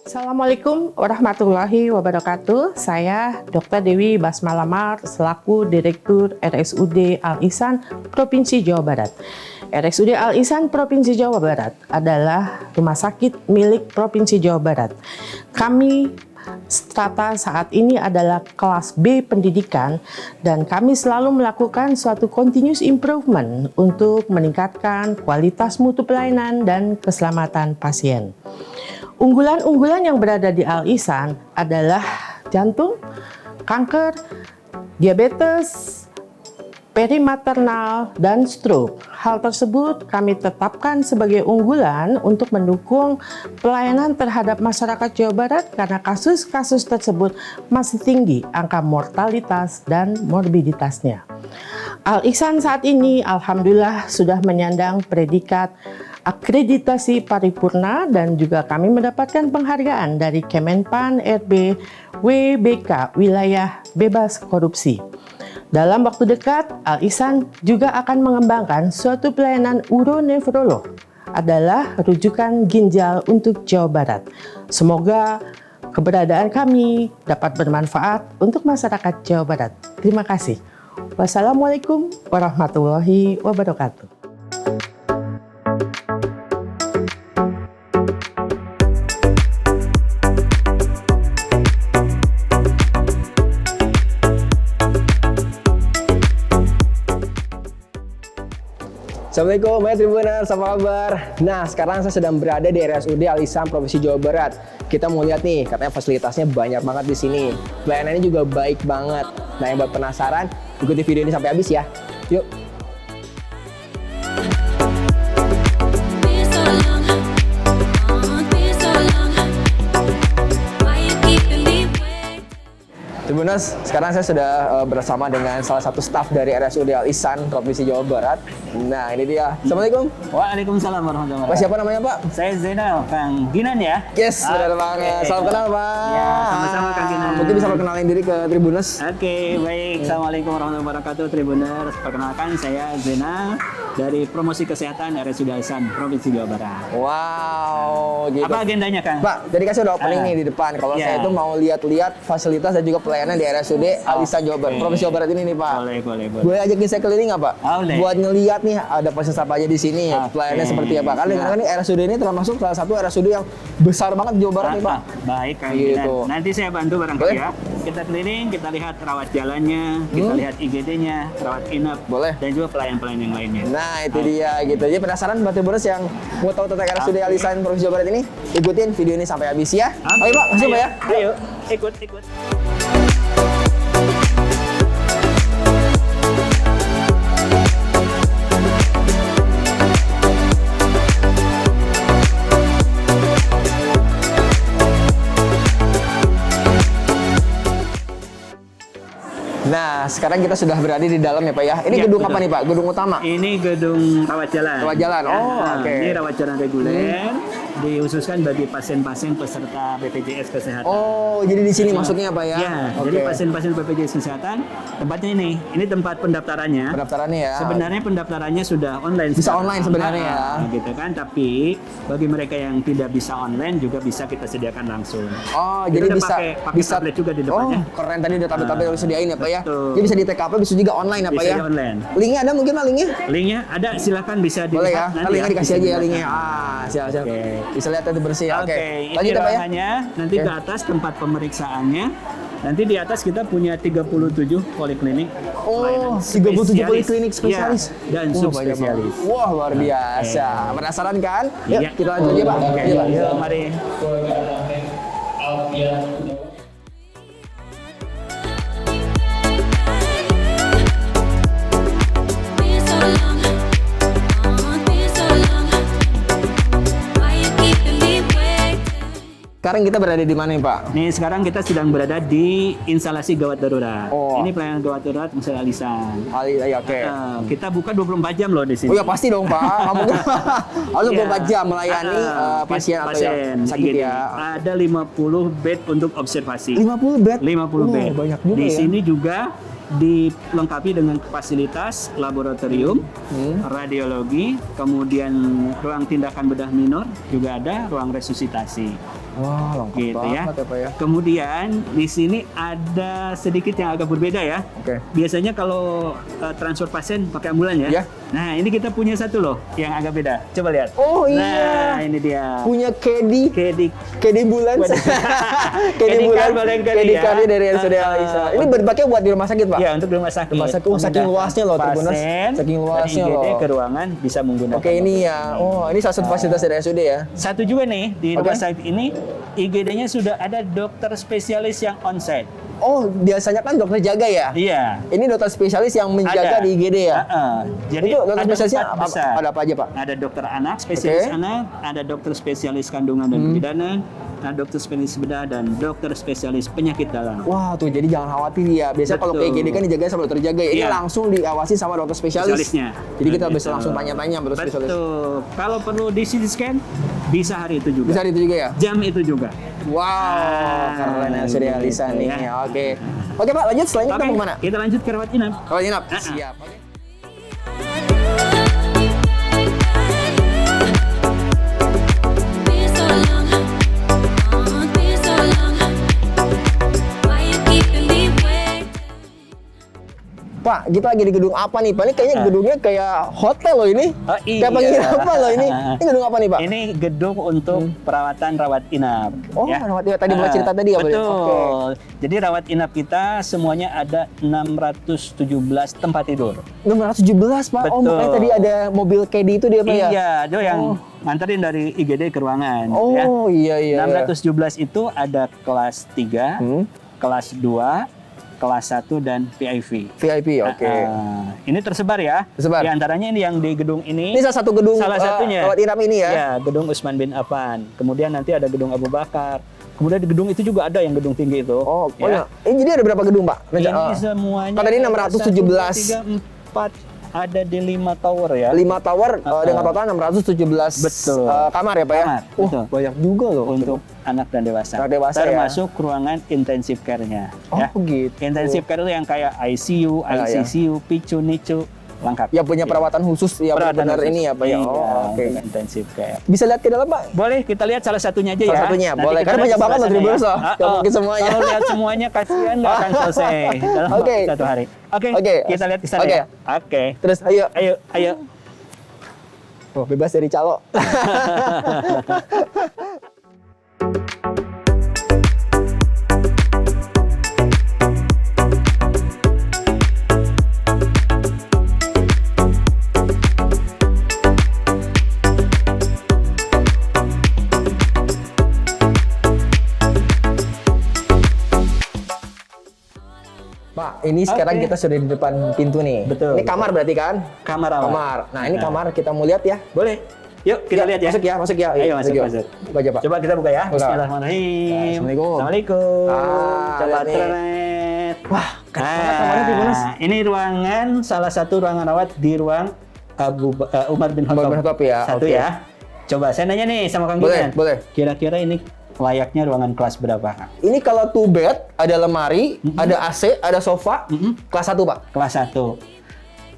Assalamualaikum warahmatullahi wabarakatuh. Saya Dr. Dewi Basmalamar selaku Direktur RSUD Al Ihsan Provinsi Jawa Barat. RSUD Al Ihsan Provinsi Jawa Barat adalah rumah sakit milik Provinsi Jawa Barat. Kami strata saat ini adalah kelas B pendidikan dan kami selalu melakukan suatu continuous improvement untuk meningkatkan kualitas mutu pelayanan dan keselamatan pasien. Unggulan-unggulan yang berada di Al Ihsan adalah jantung, kanker, diabetes, perimaternal, dan stroke. Hal tersebut kami tetapkan sebagai unggulan untuk mendukung pelayanan terhadap masyarakat Jawa Barat karena kasus-kasus tersebut masih tinggi angka mortalitas dan morbiditasnya. Al Ihsan saat ini alhamdulillah sudah menyandang predikat akreditasi paripurna dan juga kami mendapatkan penghargaan dari Kemenpan RB WBK Wilayah Bebas Korupsi. Dalam waktu dekat, Al Ihsan juga akan mengembangkan suatu pelayanan uronefrolog adalah rujukan ginjal untuk Jawa Barat. Semoga keberadaan kami dapat bermanfaat untuk masyarakat Jawa Barat. Terima kasih. Wassalamualaikum warahmatullahi wabarakatuh. Assalamualaikum, hai Tribuners, apa kabar? Nah, sekarang saya sedang berada di RSUD Al Ihsan Provinsi Jawa Barat. Kita mau lihat nih, katanya fasilitasnya banyak banget di sini. Pelayanannya juga baik banget. Nah, yang buat penasaran, ikuti video ini sampai habis ya. Yuk. Tribuners, sekarang saya sudah bersama dengan salah satu staf dari RSUD Al Ihsan Provinsi Jawa Barat. Nah, ini dia. Assalamualaikum. Waalaikumsalam warahmatullahi wabarakatuh. Pak, siapa namanya, Pak? Saya Zainal, Kang Ginan ya. Yes, benar banget. Salam kenal, Pak. Ya, sama-sama Kang Ginan. Mungkin bisa perkenalin diri ke Tribuners. Oke, baik. Assalamualaikum warahmatullahi wabarakatuh, Tribuners. Perkenalkan, saya Zainal dari Promosi Kesehatan RSUD Al Ihsan Provinsi Jawa Barat. Wow, gitu. Apa agendanya, Kang? Pak, jadi kasih udah opening nih di depan. Kalau saya itu mau lihat-lihat fasilitas dan juga pelayanan di RSUD Al Ihsan Jawa Barat, Provinsi Jawa Barat ini nih, Pak. Boleh. Boleh ajakin saya keliling nggak, Pak? Boleh. Buat ngeliat nih ada fasilitas apa aja di sini, pelayanannya seperti apa. Karena ini RSUD ini termasuk salah satu RSUD yang besar banget di Jawa Barat nih, Pak. Baik, Kang Gitu. Ginan. Nanti saya bantu barangkali ya. Kita keliling, kita lihat rawat jalannya, kita lihat IGD-nya, rawat inap, Boleh. dan juga pelayan-pelayan yang lainnya. Nah, itu dia gitu. Jadi penasaran buat Tribuners yang mau tahu tentang RSUD Al Ihsan Provinsi Jawa Barat ini, ikutin video ini sampai habis ya. Oke, Pak, langsung Pak ya. Ayo, ikut. Nah, sekarang kita sudah berada di dalam ya, Pak ya. Ini Ya, gedung betul. apa nih, Pak? Gedung utama. Ini gedung rawat jalan. Rawat jalan. Oh, oke. Ini rawat jalan reguler dikhususkan bagi pasien-pasien peserta BPJS Kesehatan. Oh, jadi di sini masuknya, Pak ya? Ya, jadi pasien-pasien BPJS Kesehatan tempatnya ini. Ini tempat pendaftarannya. Pendaftarannya ya. Sebenarnya pendaftarannya sudah online. Bisa sekarang. online sebenarnya ya. Gitu kan, tapi bagi mereka yang tidak bisa online juga bisa kita sediakan langsung. Oh, Kita jadi udah bisa pakai tablet juga di depannya. Oh, keren, tadi udah tablet-tablet udah sediain ya, Pak ya. Betul. Jadi bisa di TKP, bisa juga online ya, Pak Bisa ya. di online. Linknya ada mungkin, Pak, linknya? Linknya ada, silakan bisa dilihat. Boleh ya. nanti Linknya dikasih aja ya Bisa linknya. dilihat. Siap. Oke. Bisa lihat tadi bersih ya. Oke, Oke. ini Lanjut ya, Pak ya. ruangannya. Nanti Oke. ke atas tempat pemeriksaannya. Nanti di atas kita punya 37 poliklinik. Oh, pelayanan 37 spesialis. poliklinik spesialis. Ya, dan Wah, subspesialis. banyak banget. Wah, luar biasa. Penasaran kan? Yuk, Iya. kita lanjut aja, Pak. Oke, Yuk, Pak. yuk, mari. Sekarang kita berada di mana nih, Pak? Nih, sekarang kita sedang berada di instalasi gawat darurat. Oh. Ini pelayanan gawat darurat Al Ihsan. Ya, oke. Kita buka 24 jam loh di sini. Oh ya pasti dong, Pak. Nggak mungkin. Harus 24 jam melayani pasien atau yang sakit IGD. ya. Ada 50 bed untuk observasi. 50 bed? 50 bed. Banyak juga Di ya. sini juga dilengkapi dengan fasilitas laboratorium, radiologi, kemudian ruang tindakan bedah minor juga ada, ruang resusitasi. Wah, lengkap Gitu ya. banget ya Pak ya. Kemudian di sini ada sedikit yang agak berbeda ya. Oke. Biasanya kalau transfer pasien pakai ambulan ya. Iya. Nah, ini kita punya satu loh yang agak beda. Coba lihat. Oh Nah, iya. ini dia. Punya Kedi bulan. Waduh. Kedi bulan. Kedi Kedi dari RSUD Alisa. Ini berpakai buat di rumah sakit, Pak? Ya, untuk rumah sakit. Rumah sakit. Oh, saking luasnya loh, Tribuners. Pasien Saking luasnya dari IGD loh. ke ruangan bisa menggunakan. Oke, ini ya. Oh, ini salah satu fasilitas dari RSUD ya. Satu juga nih di rumah Oke. sakit ini IGD-nya sudah ada dokter spesialis yang onsite. Oh, biasanya kan dokter jaga ya? Iya. Ini dokter spesialis yang menjaga Ada. di IGD ya? Jadi Itu dokter ada spesialisnya 4 besar. ada apa aja, Pak? Ada dokter anak, spesialis Oke. anak, ada dokter spesialis kandungan dan kebidanan, ada dokter spesialis bedah dan dokter spesialis penyakit dalam. Wah, tuh jadi jangan khawatir ya. Biasanya kalau ke Betul. IGD kan dijaga sama dokter jaga ya. Ini Iya. langsung diawasi sama dokter spesialis. Spesialisnya. Jadi kita Nah, bisa gitu. langsung tanya-tanya sama dokter spesialis. Betul. Kalau perlu di CT scan bisa hari itu juga. Bisa itu juga ya? Jam itu juga. Wow, keren ya Surya gitu Alisa nih. ya. Oke. Oke, Pak, lanjut selanjutnya kita Oke, mau kemana? kita lanjut ke rawat inap. Oh, Inap. Siap. Oke. Been so long, been so long. Why you keeping me waiting? Pak, kita lagi di gedung apa nih, Pak? Ini kayaknya gedungnya kayak hotel loh ini. Oh, iya. Kayak penginapan loh ini. Ini gedung apa nih, Pak? Ini gedung untuk perawatan rawat inap. Oh, rawat inap. Tadi Bapak cerita tadi ya, Pak? Betul. Oke. Jadi rawat inap kita semuanya ada 617 tempat tidur. 617, Pak. Oh, Betul. makanya tadi ada mobil Kedi itu dia, Pak ya? Iya, itu yang nganterin dari IGD ke ruangan. ya. Oh, iya, iya. 617 itu ada kelas 3, kelas 2, kelas 1, dan VIP. VIP, oke. Ini tersebar ya. Tersebar. Di antaranya ini yang di gedung ini. Ini salah satu gedung Salah satunya. rawat inap ini ya? Ya, gedung Utsman bin Affan. Kemudian nanti ada gedung Abu Bakar. Kemudian di gedung itu juga ada yang gedung tinggi itu. Oh, ya. Ini jadi ada berapa gedung, Pak? Ini Ah. semuanya. Kan tadi 617. 3, 4, ada di 5 tower ya. 5 tower dengan total 617 Betul. kamar ya, Pak ya? Kamar, Wah, betul. banyak juga loh. Untuk anak dan dewasa. Anak dewasa ya. Termasuk ruangan intensive care-nya. Oh, ya. gitu. Intensive care itu yang kayak ICU, Ya, ya. ICCU, PICU, NICU, lengkap. Yang punya perawatan khusus ya Perawatan benar khusus. ini ya, Pak ya? Iya, Oh, oke. untuk intensive care. Bisa lihat ke dalam, Pak? Boleh kita lihat salah satunya aja Salah ya. satunya, Nanti boleh. kita Karena lihat banyak banget loh suasananya. Tribuners loh. Nggak mungkin semuanya. Kalau lihat semuanya kasihan nggak akan selesai dalam Oke. waktu 1 hari. Oke, Oke. kita lihat ke sana Oke. ya. Oke. Terus ayo. Ayo. Oh, bebas dari calo. Pak, ini sekarang Oke. kita sudah di depan pintu nih. Betul, Ini kamar berarti kan? Kamar awal. Kamar. Nah, ini kamar kita mau lihat ya. Boleh. Yuk kita lihat ya. Masuk ya, masuk ya. Ayo masuk, yuk. masuk. Buka aja, Pak. Coba kita buka ya. Buka. Bismillahirrahmanirrahim. Assalamualaikum. Assalamualaikum. Coba lihat nih. ternet. Wah, keren banget kamarnya, Tribuners. Ini ruangan salah satu ruangan rawat di ruang Umar bin Khattab. Umar bin Khattab ya, Satu oke. ya. Coba saya nanya nih sama Kang Boleh, Ginan. boleh. Kira-kira ini layaknya ruangan kelas berapa, Kang? Ini kalau 2 bed, ada lemari, ada AC, ada sofa, kelas 1, Pak. Kelas 1.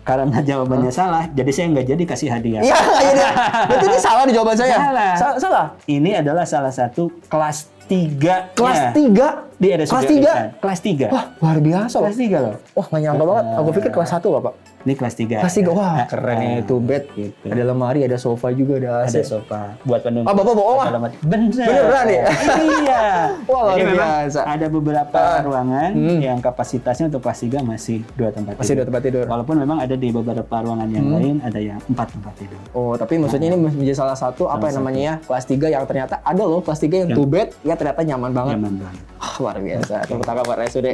Karena jawabannya salah, jadi saya nggak jadi kasih hadiah. Iya, jadi. Berarti ini salah di jawaban saya. Salah. Salah. Ini adalah salah satu kelas 3. Kelas 3. Di RSUD Kelas 3. Ihsan. Kelas 3. Wah, luar biasa loh. Kelas 3 loh. Wah, nggak nyangka banget. Aku pikir kelas 1, Bapak. Ini kelas 3. Kelas 3. Wah, keren ya itu bed. Gitu. Ada lemari, ada sofa juga, ada AC. Ada sofa buat penunggu. Ah, Bapak bohong, ah? Ada lemari. Bener. Beneran ya? Iya. Wah, luar Jadi memang biasa. ada beberapa ruangan yang kapasitasnya untuk kelas 3 masih 2 tempat Masih tidur. 2 tempat tidur. Walaupun memang ada di beberapa ruangan yang lain ada yang 4 tempat tidur. Oh, tapi maksudnya ini menjadi salah satu apa yang namanya ya, kelas 3 yang ternyata ada loh kelas 3 yang 2 bed ya ternyata nyaman banget. Nyaman banget. Ah, luar biasa. Tepuk tangan buat RSUD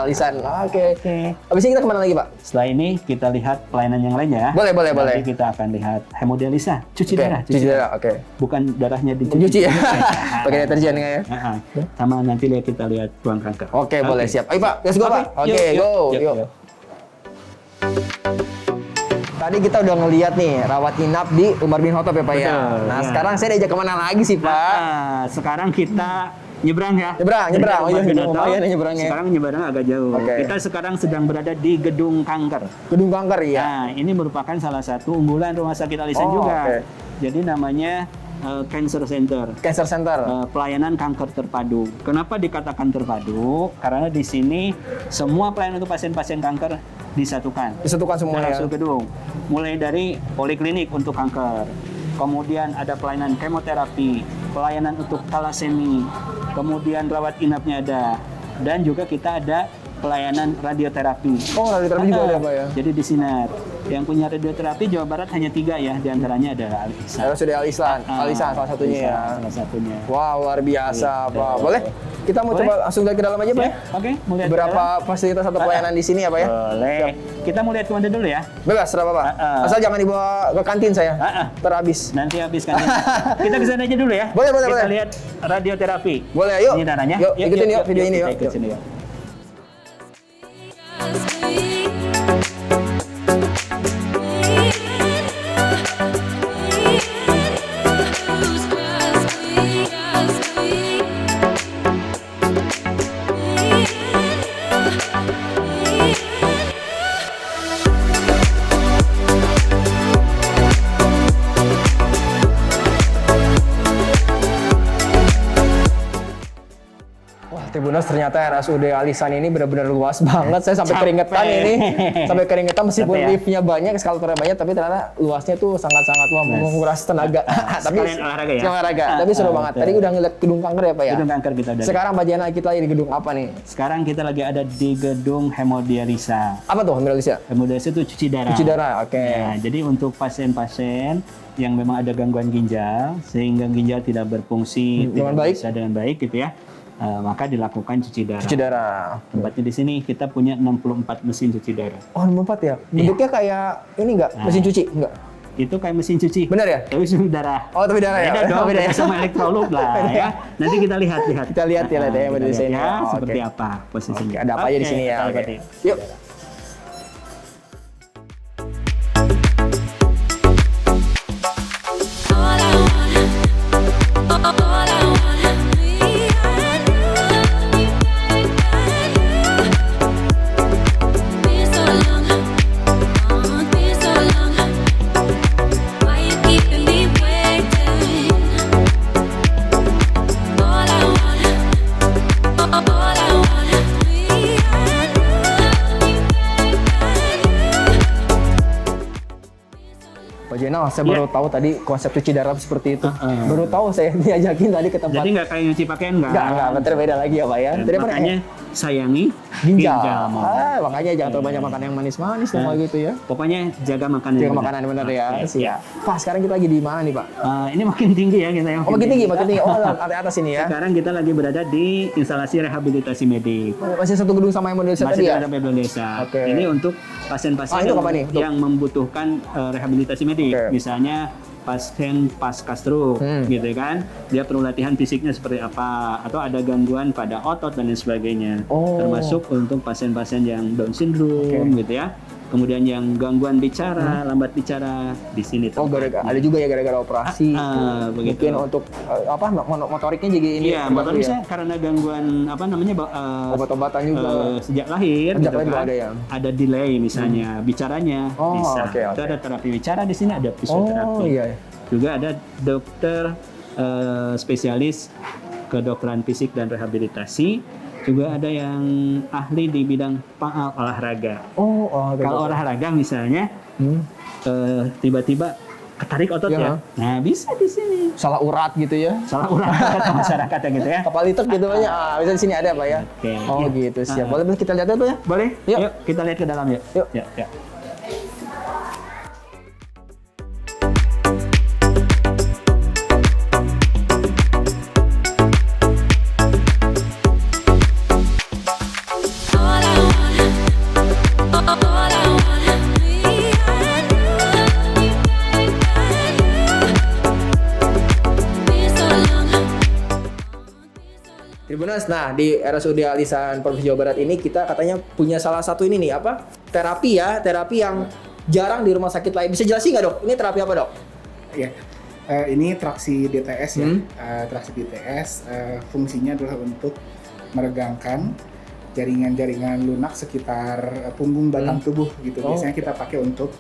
Lisan. Oke. Oke. Habis ini kita kemana lagi, Pak? Setelah ini kita lihat pelayanan yang lain ya. Boleh, boleh, Nanti boleh. kita akan lihat hemodialisa, cuci Oke, darah. cuci darah. Oke. Bukan darahnya dicuci. Cuci ya. Pakai deterjen nggak ya? Sama nanti kita lihat ruang kanker. Oke, boleh siap. Ayo, Pak. Let's go, Pak. Oke, go. Yuk. Tadi kita udah ngeliat nih rawat inap di Umar bin Khattab ya, Pak ya. Betul, Nah, ya. sekarang saya diajak kemana lagi sih, Pak? Nah, sekarang kita nyebrang ya. Nyebrang. Dari Oh, iya, Umar bin Khattab, lumayan ya nyebrangnya. Sekarang nyebrang agak jauh. Oke. Kita sekarang sedang berada di gedung kanker. Gedung kanker ya. Nah, ini merupakan salah satu unggulan Rumah Sakit Al Ihsan Oh, juga. oke. Jadi namanya Cancer Center. Cancer Center. Pelayanan kanker terpadu. Kenapa dikatakan terpadu? Karena di sini semua pelayanan untuk pasien-pasien kanker disatukan. Disatukan Dalam semuanya. satu gedung. Mulai dari poliklinik untuk kanker, kemudian ada pelayanan kemoterapi, pelayanan untuk talasemi, kemudian rawat inapnya ada, dan juga kita ada pelayanan radioterapi. Oh, radioterapi juga ada Pak ya? Jadi di Sinar. Yang punya radioterapi Jawa Barat hanya 3 ya, diantaranya ada Al-Ihsan. RSUD Al-Ihsan. Al-Ihsan salah satunya ya. Salah satunya. Wow, luar biasa Pak. Boleh? Kita mau Boleh. coba langsung lihat ke dalam aja Pak ya? Oke, mau lihat Beberapa fasilitas atau pelayanan di sini ya Pak ya? Boleh. Kita mau lihat kemana dulu ya? Bebas, serah Pak. Asal jangan dibawa ke kantin saya. Terhabis. Nanti habis kan. Kita ke sana aja dulu ya. Boleh, boleh, Kita boleh. lihat radioterapi. Boleh, yuk. Ini dananya. Yuk, ikutin yuk video ini yuk. Kita ikut sini yuk. Wah, Tribuners ternyata RSUD Al-Ihsan ini benar-benar luas banget. Saya sampai Capek. keringetan ini. Sampai keringetan meskipun Capek ya? liftnya banyak, eskalatornya banyak, tapi ternyata luasnya tuh sangat-sangat menguras tenaga. Tapi sekalian olahraga ya? sekalian olahraga. Tapi seru banget. betul. Tadi udah ngeliat gedung kanker ya Pak ya? Gedung kanker kita udah. Sekarang Pak Jena kita lagi di gedung apa nih? Sekarang kita lagi ada di gedung hemodialisa. Apa tuh Hemodialisa? Hemodialisa itu cuci darah. Cuci darah, oke. Ya, jadi untuk pasien-pasien yang memang ada gangguan ginjal sehingga ginjal tidak berfungsi dengan tidak baik. bisa dengan baik gitu ya. Maka dilakukan cuci darah. Cuci darah. Tempatnya di sini kita punya 64 mesin cuci darah. Oh, 64 ya? Bentuknya kayak ini enggak? Mesin cuci? Enggak? Itu kayak mesin cuci. Benar ya? Tapi cuci darah. Oh, tapi darah ya? Beda dong, Beda ya? beda sama elektrolog lah ya. Nanti kita lihat. Kita lihat ya, lihat ya, Kita di sini. ya, Oh, oke. seperti apa posisinya. Oke, ada apa aja di Oke, sini ya? kita Oke. lihat. Yuk. All I wanna be, I know you, been so long, been so long. Why you keeping me waiting? All I wanna be, I know you, Pak Jenal, saya baru tahu tadi konsep cuci darah seperti itu. Baru tahu saya diajakin tadi ke tempat. Jadi nggak kayak nyuci pakaian Enggak, betul beda lagi ya Pak ya. Dan Tadi apa makanya sayangi ginjal. ginjalmu. Makanya jangan terlalu banyak makan yang manis-manis dan kayak gitu ya. Pokoknya jaga makanan. Jaga yang makanan benar ya. Oke, Siap. Pak, sekarang kita lagi di mana nih Pak? Ini makin tinggi ya kita yang. Oh, makin tinggi. Oh, lantai atas ini ya. Sekarang kita lagi berada di instalasi rehabilitasi medik. Masih satu gedung sama yang model Masih tadi ya? ada desa. Oke. Ini untuk pasien-pasien itu apa nih? Untuk- yang membutuhkan rehabilitasi medik. Oke. Misalnya pasien pasca stroke, gitu kan? Dia perlu latihan fisiknya seperti apa, atau ada gangguan pada otot dan lain sebagainya. Oh. Termasuk untuk pasien-pasien yang Down syndrome, gitu ya. Kemudian yang gangguan bicara, lambat bicara, di sini. Oh, ada juga ya gara-gara operasi. Begitu. Mungkin untuk motoriknya juga ini. Iya, terbantu motor bisa karena gangguan Obat-obatan juga. sejak lahir, Sejak gitu lahir juga kan. ada ya? Ada delay misalnya bicaranya Oh, bisa. oke, Itu oke. ada terapi bicara di sini, ada fisioterapi. Oh, iya. Juga ada dokter spesialis kedokteran fisik dan rehabilitasi. Juga ada yang ahli di bidang olahraga. Oh, Kalau olahraga misalnya tiba-tiba ketarik otot Iya. ya. Nah, bisa di sini. salah urat gitu ya. Salah urat kata masyarakat ya gitu ya. Kapal litek gitu banyak. Bisa di sini ada Pak ya. Oke, Oh, iya. gitu. Siap. Boleh kita lihat dulu ya? Boleh? Yuk. Yuk, kita lihat ke dalam yuk. Yuk. Ya, ya. all I wanna be, I know you, been so long. Tribuners, nah di RSUD Al-Ihsan Provinsi Jawa Barat ini kita katanya punya salah satu ini nih apa? Terapi yang jarang di rumah sakit lain. Bisa jelasin nggak dok? Ini terapi apa dok? Ya, ini traksi DTS ya. Traksi DTS fungsinya adalah untuk meregangkan jaringan-jaringan lunak sekitar punggung batang tubuh gitu. Oh. Biasanya kita pakai untuk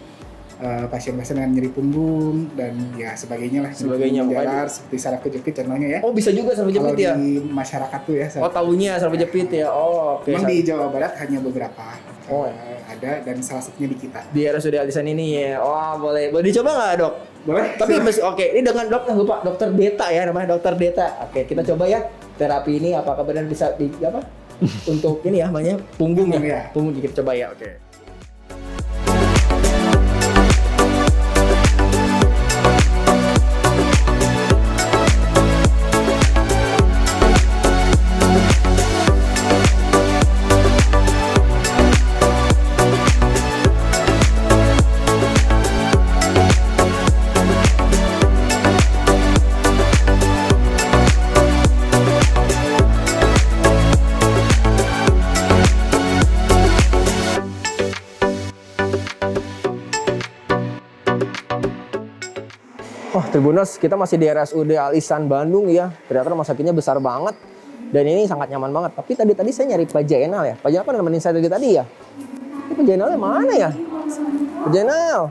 pasien-pasien dengan nyeri punggung dan ya sebagainya lah. Sebagainya, Jalar seperti saraf kejepit contohnya ya. Oh bisa juga saraf Kalau jepit ya? di masyarakat tuh ya. Oh tahunya saraf jepit ya. Oh oke. Memang di Jawa Barat hanya beberapa Oh. ada dan salah satunya di kita. Di RSUD Alisan ini ya. Wah boleh. Boleh dicoba nggak dok? Boleh. Tapi oke, ini dengan lupa dokter Deta ya namanya dokter Deta. Oke, kita coba ya terapi ini apakah benar bisa di apa? Untuk ini ya namanya punggung Punggung, ya. ya. Punggung kita coba ya. Oke. Wah, Tribuners, kita masih di RSUD Alisan Bandung ya. Ternyata rumah sakitnya besar banget. Dan ini sangat nyaman banget. Tapi tadi saya nyari Pak Jainal ya. Pak Jainal kan nemenin saya tadi ya. Ini Pak Jainalnya mana ya? Pak Jainal.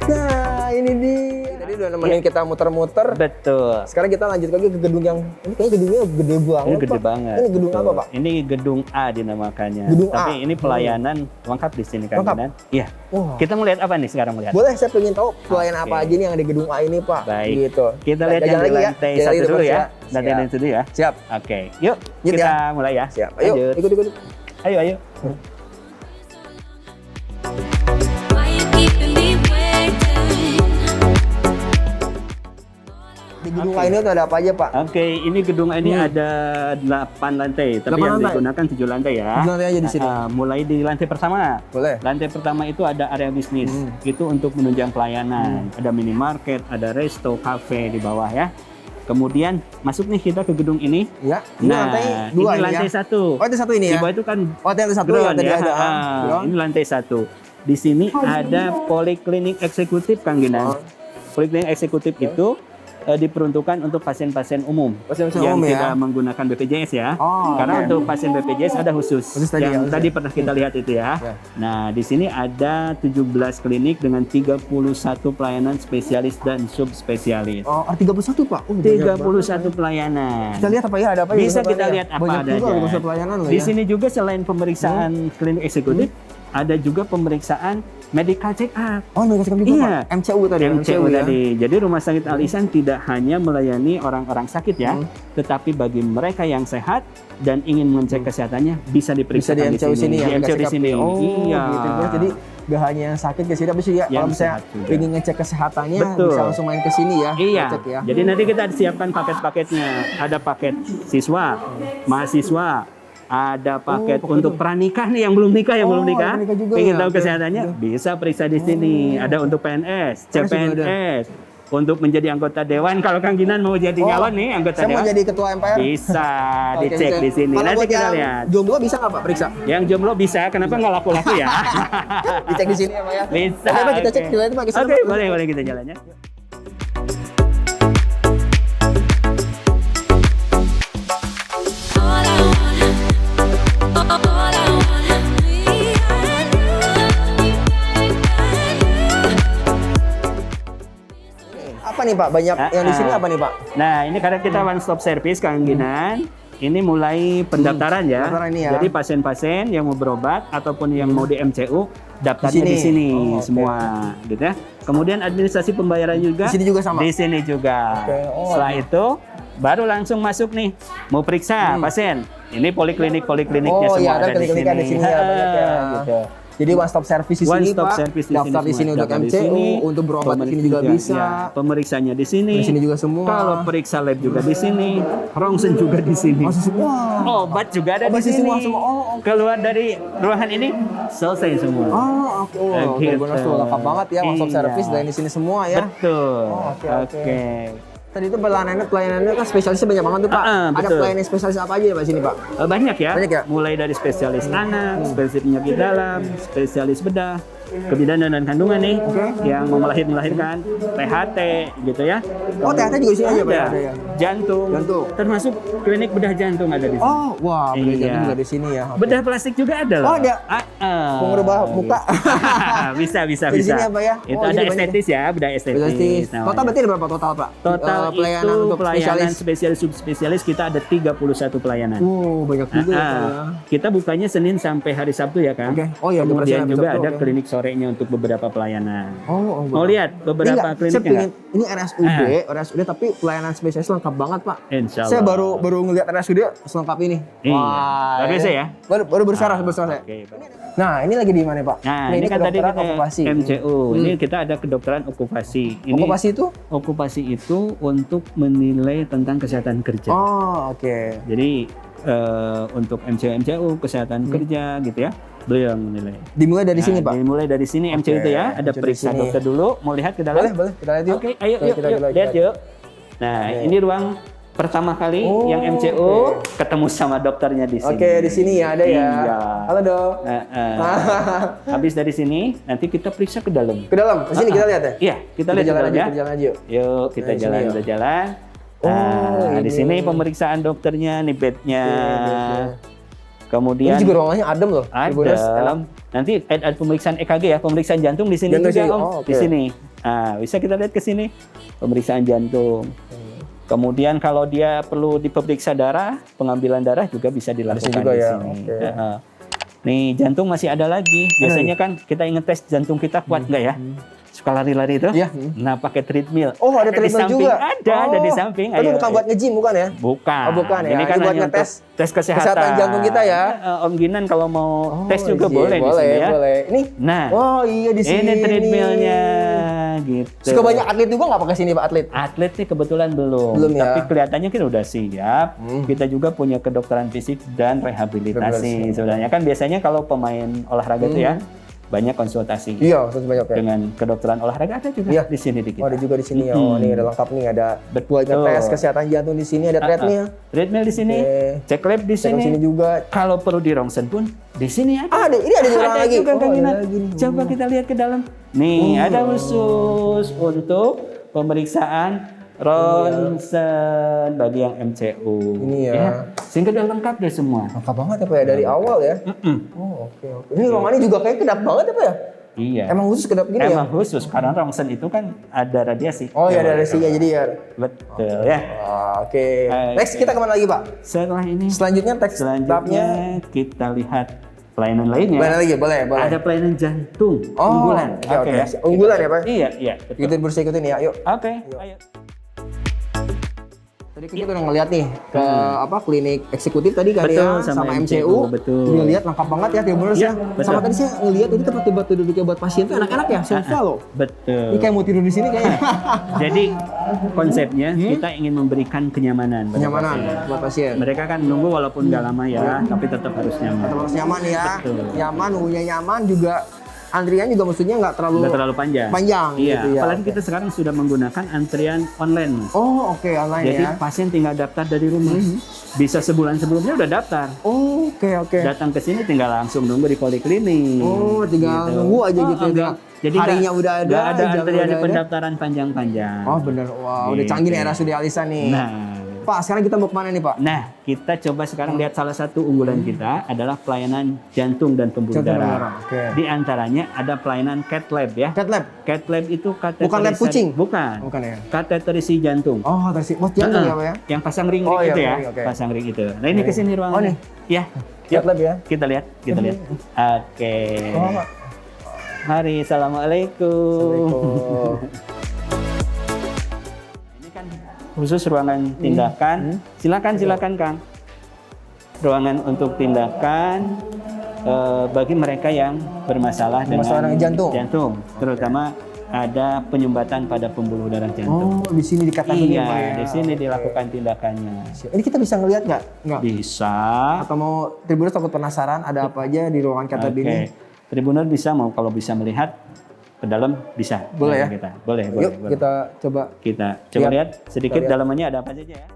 Nah, ini dia. Tadi udah nemenin kita muter-muter. Betul. Sekarang kita lanjut lagi ke gedung yang ini kayaknya gedungnya gede banget. Ini gede Pak. banget. Ini gedung Betul. apa, Pak? Ini gedung A dinamakannya. Gedung A. Tapi ini pelayanan lengkap di sini kan. Lengkap? Ginan? Iya. Wah. Kita mau lihat apa nih sekarang melihat? Boleh, saya pengen tahu pelayanan Oke. apa aja nih yang ada di gedung A ini, Pak. Baik. Gitu. Kita lihat yang di Jalan lagi ya. lantai Jalan satu lagi dulu depan ya. saya. Lantai Siap. satu dulu ya. Siap. Oke. Yuk, Yuk, kita ya. mulai ya. Siap. Ayo, Lanjut. ikut. Ayo. Why you keeping me waiting? Di gedung A ini tuh ada apa aja, Pak? Oke, ini gedung ini ada 8 lantai, tapi 8 yang lantai? digunakan 7 lantai ya. 7 lantai aja di sini. Mulai di lantai pertama. Boleh. Lantai pertama itu ada area bisnis, itu untuk menunjang pelayanan. Ada minimarket, ada resto, cafe di bawah ya. Kemudian masuk nih kita ke gedung ini. Ya. Ini lantai 2 ini ini lantai ya. 1. Oh, itu satu ini Di ya. bawah itu kan Oh, itu lantai 1 ya ground tadi ya. ada. Ground. Ini lantai 1. Di sini ada poliklinik eksekutif Kang Ginan. Poliklinik eksekutif itu diperuntukkan untuk pasien-pasien umum Pasien-pasien yang umum ya. tidak menggunakan BPJS ya. Oh, Karena oke. untuk pasien BPJS ada khusus, Khusus tadi yang ya, tadi pernah kita lihat itu ya. Ya. Nah, di sini ada 17 klinik dengan 31 pelayanan spesialis dan subspesialis. Oh, 31, Pak. Oh, 31 pelayanan. Kita lihat apa ya? Ada apa ya? Bisa Apa kita ya? lihat apa Banyak ada juga aja. urusan pelayanan loh Di ya. sini juga selain pemeriksaan klinik eksekutif, ada juga pemeriksaan medical check up. Oh, mereka juga, Iya. Pak. MCU tadi. MCU ya. tadi. Jadi Rumah Sakit Alisan tidak hanya melayani orang-orang sakit ya, tetapi bagi mereka yang sehat dan ingin mengecek kesehatannya bisa Bisa diperiksa di MCU sini ya. Di MCU di kasih sini. Oh, Iya. gitu. Jadi gak hanya yang sakit ke sini, tapi sih ya Yang kalau misalnya sehat juga. ingin ngecek kesehatannya Betul. bisa langsung main ke sini ya. Iya. Ngecek ya. Jadi nanti kita siapkan paket-paketnya. Ada paket siswa, mahasiswa, ada paket paket untuk pranikah nih yang belum nikah, Oh, yang nikah juga Ingin ya? tahu Oke. kesehatannya, bisa periksa di sini. Ada untuk PNS, PNS juga CPNS, untuk menjadi anggota dewan. Kalau Kang Ginan mau jadi Oh, nyalon nih anggota Saya mau dewan, jadi ketua MPR. bisa Oke, dicek bisa. di sini. Kalau Nanti buat kita yang lihat. jomblo bisa nggak, Pak, periksa? Yang jomblo bisa, kenapa nggak laku-laku ya? Dicek di sini ya, Pak ya. Bisa. Oke, Pak, kita cek oke. dulu itu, Pak, ke sana, Oke, Pak. boleh kita jalannya. All I want, all I want, me and you. Apa nih, Pak? Banyak yang di sini apa nih, Pak? Nah, ini karena kita one stop service Kang Ginan. Ini mulai pendaftaran ya. Pendaftaran ini ya. Jadi pasien-pasien yang mau berobat ataupun yang mau di MCU daftarnya Di di sini. sini Oh, oke. semua, gitu ya. Kemudian administrasi pembayaran juga Di sini juga sama? Di sini juga. Oke, oh, Setelah itu baru langsung masuk nih mau periksa pasien. Ini polikliniknya Oh semua iya, ada ada di klinik sini. ada di sini ya, banyak ya. Gitu. Jadi one stop service di One sini, stop Pak. service di Daftar di sini untuk Daftar di MCU, sini. untuk berobat di sini juga bisa. Ya, pemeriksanya di sini. Di sini juga semua. Kalau periksa lab juga di sini. Rongsen juga di sini. Wah. Obat juga ada Obat di di sini. semua, semua. Oh, Keluar dari ruangan ini selesai semua. Oh, oke. Oh, Gitu. benar tuh lengkap banget ya one stop Iya. service dari di sini semua ya. Betul. Oh, oke. Tadi itu pelayanannya kan spesialisnya banyak banget tuh, Pak. Ada betul. pelayanan spesialis apa aja ya, Pak, sini, Pak? Banyak ya. Banyak ya? Mulai dari spesialis anak, spesialis penyakit dalam, spesialis bedah, kebidanan dan kandungan nih, yang mau melahirkan, THT gitu ya. Oh, THT juga di sini aja, Pak, ya? Ada. Ada ya? Jantung. Termasuk klinik bedah jantung ada di sini. Oh, wah, bedah Iya. jantung juga di sini ya. Oke. Bedah plastik juga ada loh. Oh, ada. Mengubah muka. bisa. Di sini apa ya? Itu Oh, ada jadi banyak estetis ya, bedah estetis. Estetis. namanya. Total berarti ada berapa total, Pak? Total Pelayanan itu untuk pelayanan spesialis. spesialis subspesialis kita ada 31 pelayanan. Banyak juga ya, Pak, ya. Kita bukanya Senin sampai hari Sabtu ya kan. Oke. Oh iya, Kemudian ada juga Sabtu, ada oke. klinik sorenya untuk beberapa pelayanan. bagus. Mau lihat beberapa Ini klinik saya pengen, nggak? ini RSUD tapi pelayanan spesialis lengkap banget, Pak. Insya Allah. Saya baru ngelihat RSUD selengkap ini. Iya. Bagus ya? Baru bersarah saya. Oke, baik. Nah, ini lagi di mana, Pak? Nah, ini kan tadi kedokteran kita okupasi. MCO. Ini kita ada kedokteran okupasi. Ini Okupasi itu? okupasi itu untuk menilai tentang kesehatan kerja. Oh, oke. Jadi untuk MCO kesehatan kerja gitu ya, beliau yang menilai. Dimulai dari sini, Pak. Dimulai dari sini MCO Oke, itu ya, ada MCO di periksa sini. dokter dulu. Mau lihat ke dalam? Boleh, kita lihat yuk. Oke, ayo Kita lihat yuk. Nah, Oke. ini ruang pertama kali Oh, yang MCO ketemu sama dokternya di sini. Oke, di sini ya ada ya. Iya. Halo, Dok. Habis dari sini, nanti kita periksa ke dalam. Ke dalam. Di sini kita lihat ya. Iya, kita lihat jalan ke dalam aja, ya. kita jalan aja yuk. Yuk, kita Nah, di jalan, sini yuk. kita jalan. Oh, Nah, di ini. sini pemeriksaan dokternya, nih bednya. bednya. Kemudian Ini juga ruangannya adem loh. Tribuners, enak. ada. Nanti ada pemeriksaan EKG ya, pemeriksaan jantung di sini Jantung juga sini. Om, Oh, oke. di sini. Nah, bisa kita lihat ke sini. Pemeriksaan jantung. Kemudian kalau dia perlu diperiksa darah, pengambilan darah juga bisa dilakukan juga di ya, sini. oke. Nih, jantung masih ada lagi. Biasanya kan kita ingin tes jantung kita kuat nggak ya? Suka lari-lari itu? Iya. Nah, pakai treadmill. Oh, ada di treadmill samping. juga. Ada di samping. Tapi bukan buat nge-gym bukan ya? Bukan. Oh, bukan ya. Ini kan Ini buat hanya ngetes untuk tes kesehatan jantung kita ya. Om Ginan kalau mau tes juga iya, boleh di sini ya. Boleh. Ini. Nah, Oh, iya di sini. ini treadmillnya gitu. Suka banyak atlet juga nggak pakai sini, Pak, atlet? Atlet nih kebetulan belum, Belum ya. tapi kelihatannya kita udah siap. Kita juga punya kedokteran fisik dan rehabilitasi. Sebenarnya kan biasanya kalau pemain olahraga itu ya banyak konsultasi Iya, terus banyak ya. dengan kedokteran olahraga ada juga Iya. di sini di Oh, kita. ada juga di sini ya. Oh, ini ada lengkap nih, ada buat Betul. ngetes kesehatan jantung di sini, ada treadmill. Treadmill di sini, Oke. cek lab di Cek sini. sini juga. Kalau perlu di rongsen pun di sini ada. Ini ada juga lagi. juga Kang Oh, ada Ginan. lagi nih. Coba kita lihat ke dalam. Nih, ada khusus untuk pemeriksaan ronsen bagi yang MCO. Ini ya. Sehingga udah lengkap deh semua. Lengkap banget ya, Pak ya, dari awal ya. Oh, oke. Ini ruangannya juga kayak kedap banget ya, Pak ya? Iya. Emang khusus kedap gini Emang ya? khusus karena rongsen itu kan ada radiasi. Oh iya, ada resinya jadi ya. Betul ya. Oke. Oke. Next kita kemana lagi, Pak? Setelah ini Selanjutnya teks tabnya. selanjutnya kita lihat pelayanan lainnya. Mana lagi? Boleh. Ada pelayanan jantung unggulan. Oke. ya. Unggulan ya, Pak? Iya, betul. Ikutin bersih ikutin ya, yuk. Oke, ayo. Tadi kita udah ngeliat nih ke klinik eksekutif tadi kan Betul, ya, sama MCU. MCU, betul. Udah lihat lengkap banget ya, Tribuners Iya, ya. betul. Sama tadi saya ngeliat ini tempat duduknya buat pasien tuh enak-enak ya, sofa loh. Betul. Ini kayak mau tidur di sini kayaknya. Jadi konsepnya kita ingin memberikan kenyamanan. pada Kenyamanan pasien. buat pasien. Mereka kan nunggu walaupun nggak lama ya, tapi tetap harus nyaman. Tetap harus nyaman ya. Betul. Nyaman, nunggunya nyaman juga. Antrian juga maksudnya nggak terlalu Nggak terlalu panjang. panjang Iya. gitu ya. Apalagi Oke. kita sekarang sudah menggunakan antrian online, Mas. Oh, oke, online Jadi ya. pasien tinggal daftar dari rumah. Bisa sebulan sebelumnya udah daftar. Oh, oke. Datang ke sini tinggal langsung nunggu di poliklinik. Oh, tinggal nunggu aja gitu ya. enggak. Jadi harinya udah ada, nggak ada jamnya antrian udah di ada. pendaftaran panjang-panjang. Oh, bener. Wah, udah Gitu. canggih nih RSUD Alisa nih. Nah, Pak, sekarang kita mau kemana nih, Pak? Nah, kita coba sekarang lihat salah satu unggulan kita adalah pelayanan jantung dan pembuluh Jantung dan darah. darah, oke. Di antaranya ada pelayanan cath lab ya. Cat lab. Cath lab itu kateterisasi. Bukan lab kucing? Bukan. Bukan ya? Kateterisi jantung. Oh, tersi. Oh, jantung ya, Pak ya? Yang pasang ring Oh, itu iya, ya. ring, oke. Pasang ring itu. Nah, ini ke sini ruangannya. Oh, nih. Ya. Cat lab ya? Kita lihat. Oke. Oh, Pak. Mari, assalamualaikum. Assalamualaikum. Ini kan khusus ruangan tindakan. Silakan Kang. Ruangan untuk tindakan bagi mereka yang bermasalah Bermasalah dengan dengan jantung. terutama ada penyumbatan pada pembuluh darah jantung. Oh, di sini dikatakan Iya, Pak ya? di sini dilakukan tindakannya. Ini kita bisa ngelihat nggak? Nggak. Bisa. Atau mau Tribuners takut penasaran ada apa aja di ruangan cat lab Oke. ini? Tribuner bisa kalau bisa melihat ke dalam bisa. Boleh ya? Kita. Boleh. Yuk, boleh. kita coba. Kita coba Lihat. lihat sedikit Kita lihat. dalamannya ada apa saja ya.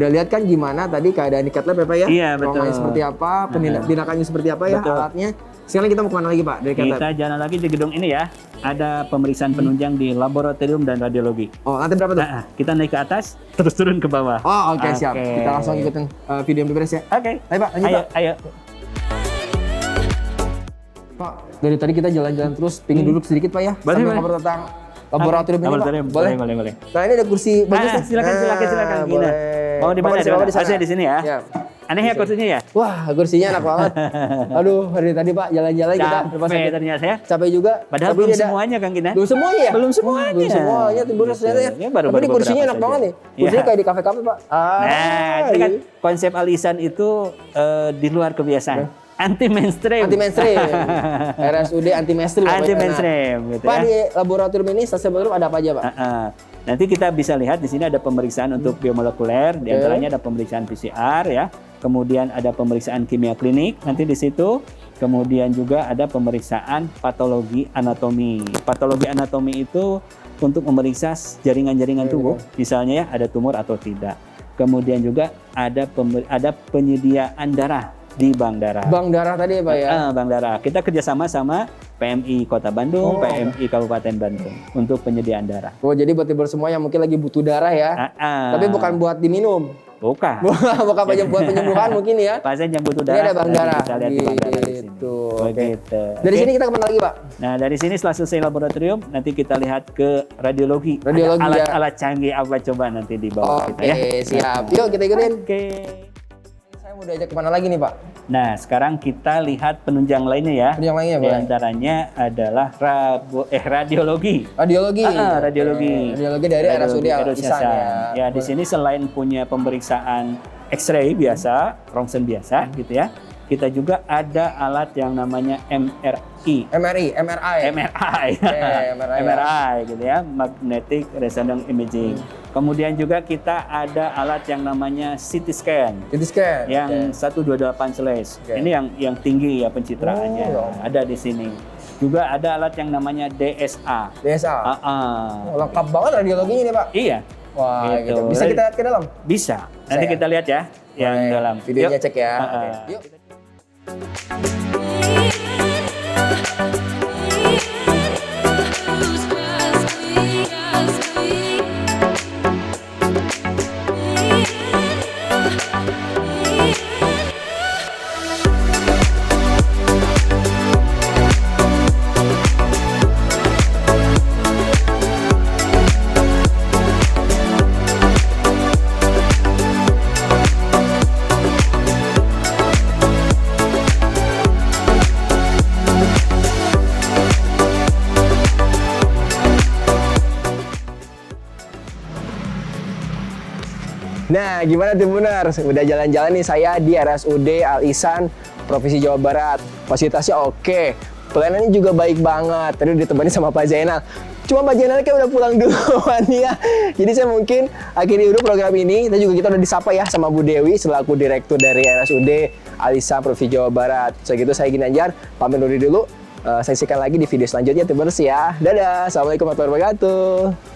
Udah lihat kan gimana tadi keadaan di cat lab ya Pak ya? Iya, betul. Ruangannya seperti apa, tindakannya seperti apa ya, Betul. alatnya. Sekarang kita mau kemana lagi Pak dari cat lab? Kita jalan lagi di gedung ini ya. Ada pemeriksaan penunjang di laboratorium dan radiologi. Oh, lantai berapa tuh? Nah, kita naik ke atas, terus turun ke bawah. Oh, oke, siap. Oke. Kita langsung ikutin video yang beres ya. Oke. Ayo Pak, lanjut Ayo, Pak. ayo. Pak, dari tadi kita jalan-jalan terus, pingin duduk sedikit Pak ya. Boleh, Sambil boleh. ngobrol tentang laboratorium ini Pak. Laboratorium. Boleh. Nah, ini ada kursi bagus nih. Silakan. Gina. boleh. Mau di mana? Bapak di sana. Harusnya di sini ya. Siap. Aneh ya kursinya ya? Wah, kursinya enak banget. Aduh, dari tadi Pak jalan-jalan kita lepas Capek sakit. ternyata ya. Capek juga. Padahal Tapi belum ini ada- semuanya Kang Gina. Belum semuanya ya? Belum semuanya. Belum semuanya, ternyata ternyata ya. Ini baru- Tapi ini baru kursinya beberapa enak banget saja. nih. Kursinya Iya. kayak di kafe-kafe Pak. Nah, itu kan konsep Alisan itu di luar kebiasaan. Anti mainstream. Anti mainstream. RSUD anti mainstream. Anti mainstream gitu Pak ya. di laboratorium ini stasiun laboratorium ada apa aja Pak? Nanti kita bisa lihat di sini ada pemeriksaan untuk biomolekuler, di antaranya ada pemeriksaan PCR ya. Kemudian ada pemeriksaan kimia klinik nanti di situ. Kemudian juga ada pemeriksaan patologi anatomi. Patologi anatomi itu untuk memeriksa jaringan-jaringan tubuh, misalnya ya ada tumor atau tidak. Kemudian juga ada penyediaan darah di bank darah. Bank darah tadi ya Pak ya? Bank darah. Kita kerjasama sama PMI Kota Bandung, PMI Kabupaten Bandung untuk penyediaan darah. Oh, jadi buat ibu semua yang mungkin lagi butuh darah ya. Tapi bukan buat diminum. Bukan. Bukan buat penyembuhan mungkin ya. Pasien yang butuh Ini darah. ada bank nanti darah. Kita lihat di bank darah di sini. Gitu. Oke. Begitu. Dari Oke. sini kita kemana lagi Pak? Nah, dari sini setelah selesai laboratorium, nanti kita lihat ke radiologi. Radiologi, Ada ya. alat-alat canggih apa coba nanti di bawah kita Oke, ya. siap. Yuk kita ikutin. Oke. Saya mau diajak kemana lagi nih Pak? Nah, sekarang kita lihat penunjang lainnya ya. Penunjang lainnya, Di boleh. antaranya adalah radiologi. Radiologi. Radiologi. Oke, Radiologi dari RSUD Alisan ya. Ya, di sini selain punya pemeriksaan X-ray biasa, rongsen biasa gitu ya. Kita juga ada alat yang namanya MRI. MRI. MRI. MRI. MRI gitu ya, Magnetic Resonance Imaging. Kemudian juga kita ada alat yang namanya CT scan CT scan. yang 128/. Oke. Ini yang tinggi ya pencitraannya. Oh. Ada di sini. Juga ada alat yang namanya DSA. DSA. Oh, lengkap banget radiologinya nih Pak. Iya. Wah, Gitu. gitu. Bisa kita lihat ke dalam? Bisa. Nanti ya? kita lihat ya yang Boleh. dalam. Videonya Yuk. cek ya. Ah, Oke. ah. Yuk. Nah, gimana Tribuners? Udah jalan-jalan nih saya di RSUD Al-Ihsan, Provinsi Jawa Barat. Fasilitasnya oke, pelayanannya juga baik banget. Tadi udah ditemani sama Pak Zainal. Cuma Pak Zainal kayak udah pulang duluan ya. Jadi saya mungkin akhiri dulu program ini. Kita udah disapa ya sama Bu Dewi selaku Direktur dari RSUD Al-Ihsan Provinsi Jawa Barat. Segitu saya Ginanjar, pamit dulu. Saksikan lagi di video selanjutnya Tribuners ya. Dadah, Assalamualaikum warahmatullahi wabarakatuh.